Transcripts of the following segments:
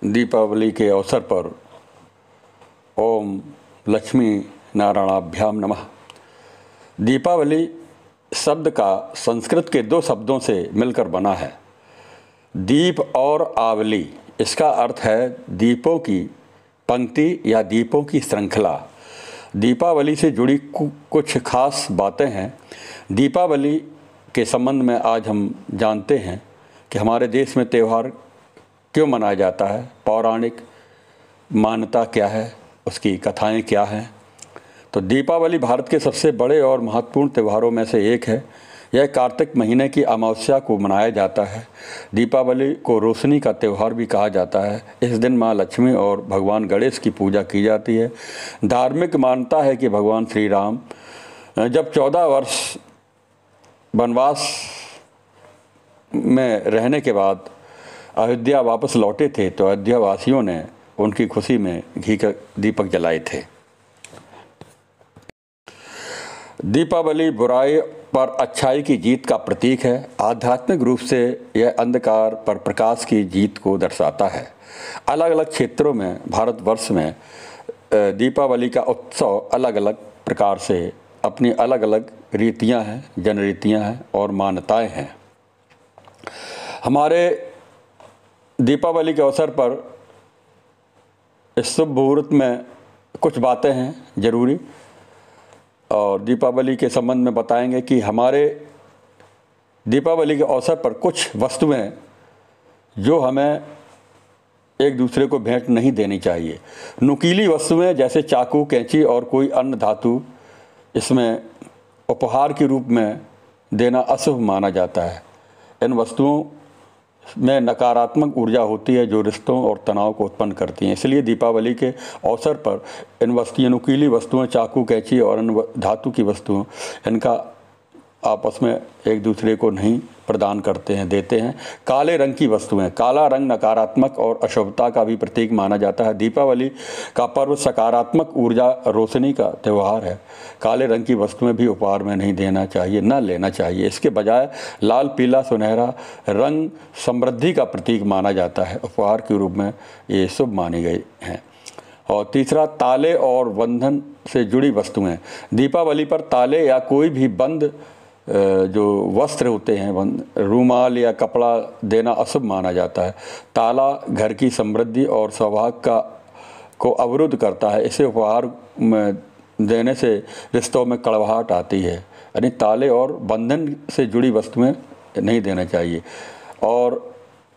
दीपावली के अवसर पर ओम लक्ष्मी नारायणाभ्याम नमः। दीपावली शब्द का संस्कृत के दो शब्दों से मिलकर बना है, दीप और आवली। इसका अर्थ है दीपों की पंक्ति या दीपों की श्रृंखला। दीपावली से जुड़ी कुछ खास बातें हैं। दीपावली के संबंध में आज हम जानते हैं कि हमारे देश में त्यौहार क्यों मनाया जाता है, पौराणिक मान्यता क्या है, उसकी कथाएं क्या हैं। तो दीपावली भारत के सबसे बड़े और महत्वपूर्ण त्योहारों में से एक है। यह कार्तिक महीने की अमावस्या को मनाया जाता है। दीपावली को रोशनी का त्यौहार भी कहा जाता है। इस दिन माँ लक्ष्मी और भगवान गणेश की पूजा की जाती है। धार्मिक मान्यता है कि भगवान श्री राम जब 14 वर्ष वनवास में रहने के बाद अयोध्या वापस लौटे थे, तो अयोध्या वासियों ने उनकी खुशी में घी का दीपक जलाए थे। दीपावली बुराई पर अच्छाई की जीत का प्रतीक है। आध्यात्मिक रूप से यह अंधकार पर प्रकाश की जीत को दर्शाता है। अलग अलग क्षेत्रों में भारतवर्ष में दीपावली का उत्सव अलग अलग प्रकार से अपनी अलग अलग रीतियां हैं, जनरीतियां हैं और मान्यताएं हैं। हमारे दीपावली के अवसर पर इस शुभ मुहूर्त में कुछ बातें हैं ज़रूरी, और दीपावली के संबंध में बताएंगे कि हमारे दीपावली के अवसर पर कुछ वस्तुएं जो हमें एक दूसरे को भेंट नहीं देनी चाहिए। नुकीली वस्तुएं जैसे चाकू, कैंची और कोई अन्य धातु, इसमें उपहार के रूप में देना अशुभ माना जाता है। इन वस्तुओं में नकारात्मक ऊर्जा होती है जो रिश्तों और तनाव को उत्पन्न करती हैं। इसलिए दीपावली के अवसर पर इन वस्तुएं, नुकीली वस्तुएं, चाकू, कैंची और अन्य धातु की वस्तुओं, इनका आपस में एक दूसरे को नहीं प्रदान करते हैं, देते हैं। काले रंग की वस्तुएं, काला रंग नकारात्मक और अशुभता का भी प्रतीक माना जाता है। दीपावली का पर्व सकारात्मक ऊर्जा, रोशनी का त्यौहार है। काले रंग की वस्तुएं भी उपहार में नहीं देना चाहिए, न लेना चाहिए। इसके बजाय लाल, पीला, सुनहरा रंग समृद्धि का प्रतीक माना जाता है। उपहार के रूप में ये शुभ मानी गई हैं। और तीसरा, ताले और बंधन से जुड़ी वस्तुएं। दीपावली पर ताले या कोई भी बंद जो वस्त्र होते हैं, रूमाल या कपड़ा देना अशुभ माना जाता है। ताला घर की समृद्धि और सौभाग्य को अवरुद्ध करता है। इसे उपहार में देने से रिश्तों में कड़वाहट आती है। यानी ताले और बंधन से जुड़ी वस्तुएं नहीं देना चाहिए। और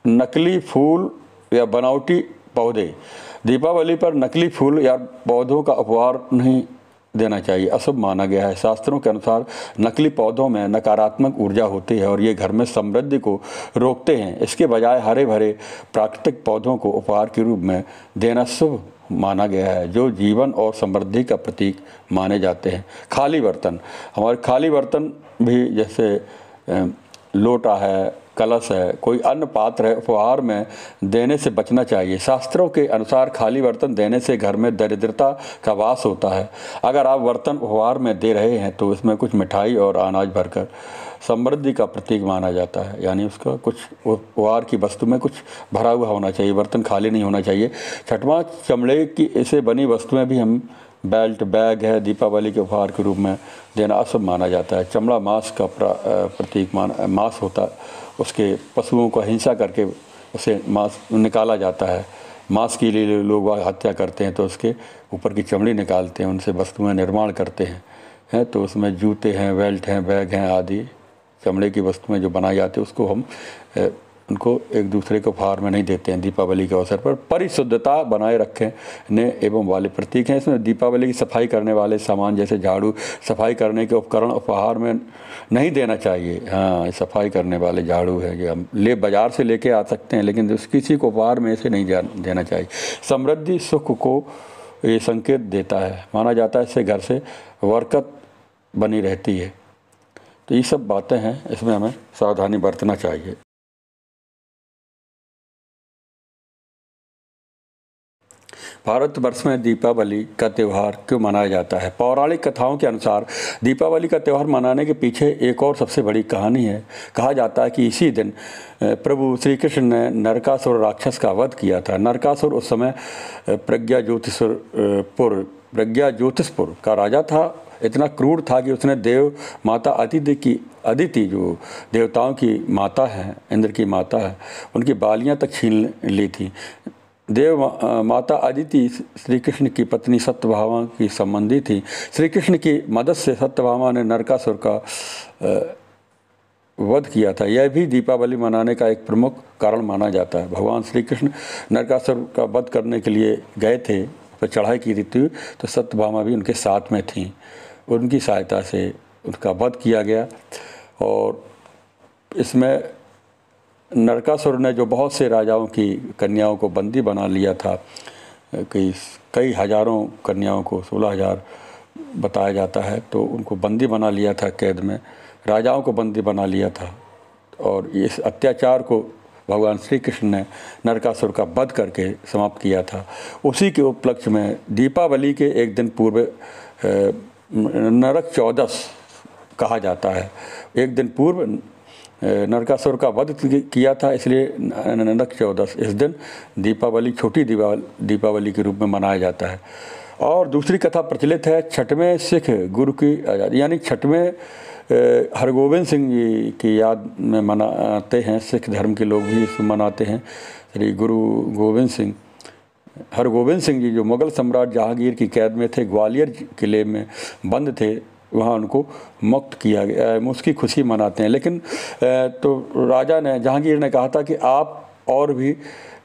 नकली फूल या बनावटी पौधे, दीपावली पर नकली फूल या पौधों का उपहार नहीं देना चाहिए, अशुभ माना गया है। शास्त्रों के अनुसार नकली पौधों में नकारात्मक ऊर्जा होती है और ये घर में समृद्धि को रोकते हैं। इसके बजाय हरे भरे प्राकृतिक पौधों को उपहार के रूप में देना शुभ माना गया है, जो जीवन और समृद्धि का प्रतीक माने जाते हैं। खाली बर्तन, हमारे खाली बर्तन भी जैसे लोटा है, कलश है, कोई अन्य पात्र है, उपहार में देने से बचना चाहिए। शास्त्रों के अनुसार खाली बर्तन देने से घर में दरिद्रता का वास होता है। अगर आप बर्तन उपहार में दे रहे हैं तो इसमें कुछ मिठाई और अनाज भरकर समृद्धि का प्रतीक माना जाता है। यानी उसका कुछ उपहार की वस्तु में कुछ भरा हुआ होना चाहिए, बर्तन खाली नहीं होना चाहिए। छठवां, चमड़े की इसे बनी वस्तुएं भी हम बेल्ट, बैग है, दीपावली के उपहार के रूप में देना अशुभ माना जाता है। चमड़ा मांस का प्रतीक मांस होता, उसके पशुओं को हिंसा करके उसे मांस निकाला जाता है। मांस के लिए लोग हत्या करते हैं तो उसके ऊपर की चमड़ी निकालते हैं, उनसे वस्तुएं निर्माण करते हैं। तो उसमें जूते हैं, बेल्ट हैं, बैग हैं आदि चमड़े की वस्तुएं जो बनाई जाती है, उसको हम उनको एक दूसरे को उपहार में नहीं देते हैं। दीपावली के अवसर पर परिशुद्धता बनाए रखने एवं वाले प्रतीक हैं। इसमें दीपावली की सफाई करने वाले सामान जैसे झाड़ू, सफाई करने के उपकरण उपहार में नहीं देना चाहिए। हाँ, सफाई करने वाले झाड़ू है, ये हम बाज़ार से लेके आ सकते हैं, लेकिन किसी को उपहार में इसे नहीं देना चाहिए। समृद्धि, सुख को ये संकेत देता है, माना जाता है। इससे घर से बरकत बनी रहती है। तो ये सब बातें हैं, इसमें हमें सावधानी बरतना चाहिए। भारतवर्ष में दीपावली का त्यौहार क्यों मनाया जाता है? पौराणिक कथाओं के अनुसार दीपावली का त्यौहार मनाने के पीछे एक और सबसे बड़ी कहानी है। कहा जाता है कि इसी दिन प्रभु श्री कृष्ण ने नरकासुर राक्षस का वध किया था। नरकासुर उस समय प्रज्ञा ज्योतिषपुर का राजा था। इतना क्रूर था कि उसने देव माता अदिति जो देवताओं की माता है, इंद्र की माता है, उनकी बालियां तक छीन ली थी। देव माता अदिति श्री कृष्ण की पत्नी सत्यभामा की संबंधी थी। श्री कृष्ण की मदद से सत्यभामा ने नरकासुर का वध किया था। यह भी दीपावली मनाने का एक प्रमुख कारण माना जाता है। भगवान श्री कृष्ण नरकासुर का वध करने के लिए गए थे, पर चढ़ाई की थी, तो सत्यभामा भी उनके साथ में थी। उनकी सहायता से उनका वध किया गया। और इसमें नरकासुर ने जो बहुत से राजाओं की कन्याओं को बंदी बना लिया था, कई हजारों कन्याओं को, 16,000 बताया जाता है, तो उनको बंदी बना लिया था, कैद में राजाओं को बंदी बना लिया था। और इस अत्याचार को भगवान श्री कृष्ण ने नरकासुर का वध करके समाप्त किया था। उसी के उपलक्ष्य में दीपावली के एक दिन पूर्व नरक चौदस कहा जाता है। एक दिन पूर्व नरकासुर का वध किया था, इसलिए नरक चौदस इस दिन दीपावली, छोटी दीपावली के रूप में मनाया जाता है। और दूसरी कथा प्रचलित है, छठवें सिख गुरु की आज़ादी, यानी छठवें हरगोविंद सिंह जी की याद में मनाते हैं। सिख धर्म के लोग भी इसे मनाते हैं। श्री गुरु हरगोविंद सिंह जी जो मुग़ल सम्राट जहांगीर की कैद में थे, ग्वालियर किले में बंद थे, वहाँ उनको मुक्त किया गया, उसकी खुशी मनाते हैं। लेकिन तो राजा ने, जहांगीर ने कहा था कि आप और भी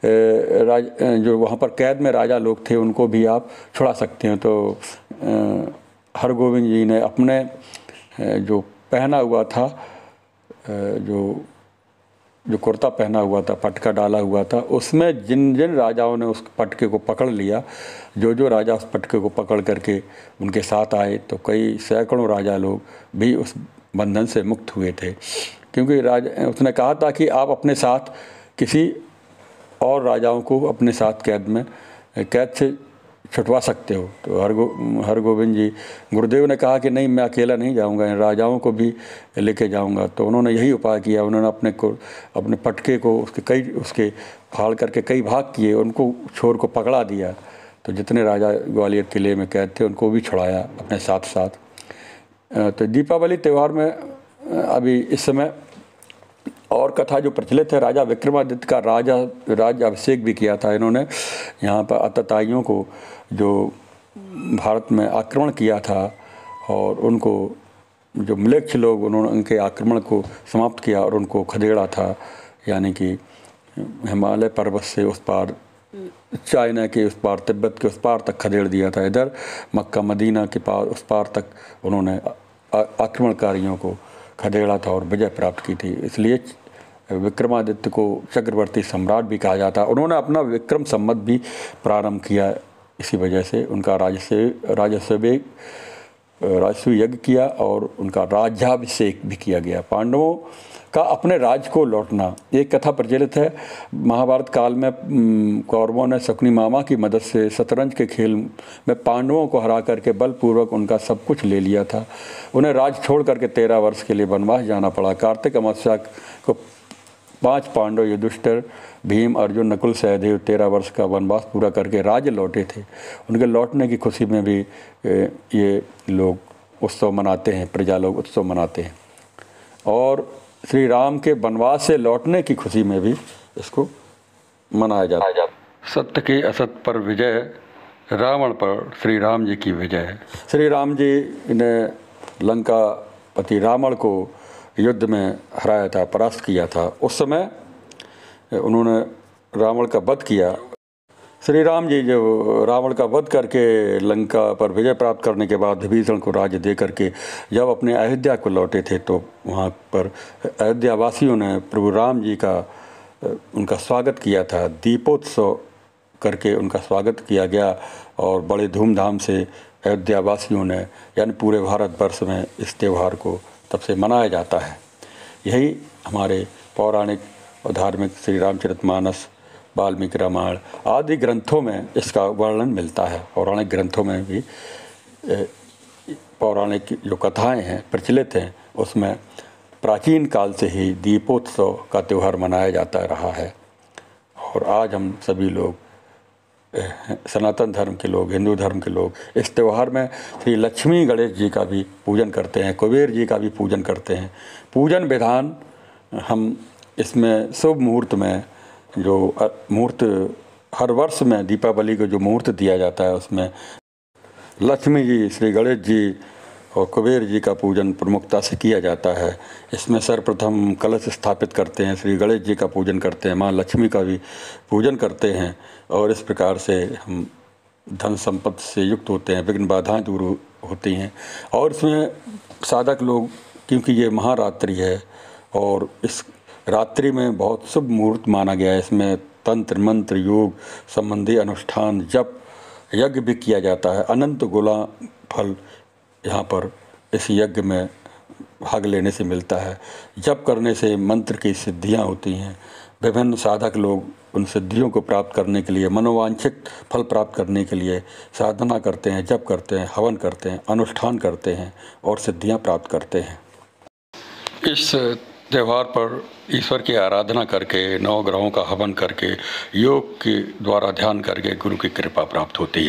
जो वहाँ पर कैद में राजा लोग थे उनको भी आप छुड़ा सकते हैं। तो हरगोविंद जी ने अपने जो पहना हुआ था, जो कुर्ता पहना हुआ था, पटका डाला हुआ था, उसमें जिन जिन राजाओं ने उस पटके को पकड़ लिया, जो राजा उस पटके को पकड़ करके उनके साथ आए, तो कई सैकड़ों राजा लोग भी उस बंधन से मुक्त हुए थे। क्योंकि उसने कहा था कि आप अपने साथ किसी और राजाओं को अपने साथ कैद से छुटवा सकते हो। तो हरगोविंद जी, गुरुदेव ने कहा कि नहीं, मैं अकेला नहीं जाऊंगा, इन राजाओं को भी लेके जाऊंगा। तो उन्होंने यही उपाय किया। उन्होंने अपने पटके को उसके फाड़ करके कई भाग किए, उनको छोर को पकड़ा दिया। तो जितने राजा ग्वालियर किले में कैद थे उनको भी छुड़ाया अपने साथ। तो दीपावली त्यौहार में अभी इस समय और कथा जो प्रचलित है, राजा विक्रमादित्य का राज अभिषेक भी किया था इन्होंने। यहाँ पर आतताइयों को जो भारत में आक्रमण किया था, और उनको जो म्लेच्छ लोग, उन्होंने उनके आक्रमण को समाप्त किया और उनको खदेड़ा था। यानी कि हिमालय पर्वत से उस पार, चाइना के उस पार, तिब्बत के उस पार तक खदेड़ दिया था। इधर मक्का मदीना के पार, उस पार तक उन्होंने आक्रमणकारियों को खदेड़ा था और विजय प्राप्त की थी। इसलिए विक्रमादित्य को चक्रवर्ती सम्राट भी कहा जाता है। उन्होंने अपना विक्रम संवत भी प्रारंभ किया, इसी वजह से उनका राजस्व यज्ञ किया और उनका राज्याभिषेक भी किया गया। पांडवों का अपने राज्य को लौटना, एक कथा प्रचलित है। महाभारत काल में कौरवों ने शकुनी मामा की मदद से शतरंज के खेल में पांडवों को हरा करके बलपूर्वक उनका सब कुछ ले लिया था। उन्हें राज छोड़ करके 13 वर्ष के लिए वनवास जाना पड़ा। कार्तिक अमावस्या को 5 पांडव, युधिष्ठिर, भीम, अर्जुन, नकुल, सहदेव 13 वर्ष का वनवास पूरा करके राज्य लौटे थे। उनके लौटने की खुशी में भी ये लोग उत्सव मनाते हैं, प्रजा लोग उत्सव मनाते हैं। और श्री राम के वनवास से लौटने की खुशी में भी इसको मनाया जाता है। सत्य के असत पर विजय, रावण पर श्री राम जी की विजय है। श्री राम जी ने लंकापति रावण को युद्ध में हराया था, परास्त किया था। उस समय उन्होंने रावण का वध किया। श्री राम जी जो रावण का वध करके लंका पर विजय प्राप्त करने के बाद विभीषण को राज्य दे करके जब अपने अयोध्या को लौटे थे, तो वहाँ पर अयोध्या वासियों ने प्रभु राम जी का उनका स्वागत किया था। दीपोत्सव करके उनका स्वागत किया गया और बड़े धूमधाम से अयोध्या वासियों ने, यानी पूरे भारतवर्ष में इस त्यौहार को तब से मनाया जाता है। यही हमारे पौराणिक और धार्मिक श्री रामचरितमानस वाल्मीकि रामायण आदि ग्रंथों में इसका वर्णन मिलता है। पौराणिक ग्रंथों में भी पौराणिक जो कथाएं हैं प्रचलित हैं, उसमें प्राचीन काल से ही दीपोत्सव का त्यौहार मनाया जाता रहा है। और आज हम सभी लोग सनातन धर्म के लोग, हिंदू धर्म के लोग इस त्यौहार में श्री लक्ष्मी गणेश जी का भी पूजन करते हैं, कुबेर जी का भी पूजन करते हैं। पूजन विधान हम इसमें शुभ मुहूर्त में जो मुहूर्त हर वर्ष में दीपावली को जो मुहूर्त दिया जाता है, उसमें लक्ष्मी जी, श्री गणेश जी और कुबेर जी का पूजन प्रमुखता से किया जाता है। इसमें सर्वप्रथम कलश स्थापित करते हैं, श्री गणेश जी का पूजन करते हैं, माँ लक्ष्मी का भी पूजन करते हैं और इस प्रकार से हम धन संपत्ति से युक्त होते हैं, विघ्न बाधाएं दूर होती हैं। और इसमें साधक लोग, क्योंकि ये महारात्रि है और इस रात्रि में बहुत शुभ मुहूर्त माना गया है, इसमें तंत्र मंत्र योग संबंधी अनुष्ठान जप यज्ञ भी किया जाता है। अनंत गुना फल यहाँ पर इस यज्ञ में भाग लेने से मिलता है। जप करने से मंत्र की सिद्धियाँ होती हैं। विभिन्न साधक लोग उन सिद्धियों को प्राप्त करने के लिए, मनोवांछित फल प्राप्त करने के लिए साधना करते हैं, जप करते हैं, हवन करते हैं, अनुष्ठान करते हैं और सिद्धियाँ प्राप्त करते हैं। इस त्यौहार पर ईश्वर की आराधना करके, नौ ग्रहों का हवन करके, योग के द्वारा ध्यान करके गुरु की कृपा प्राप्त होती है।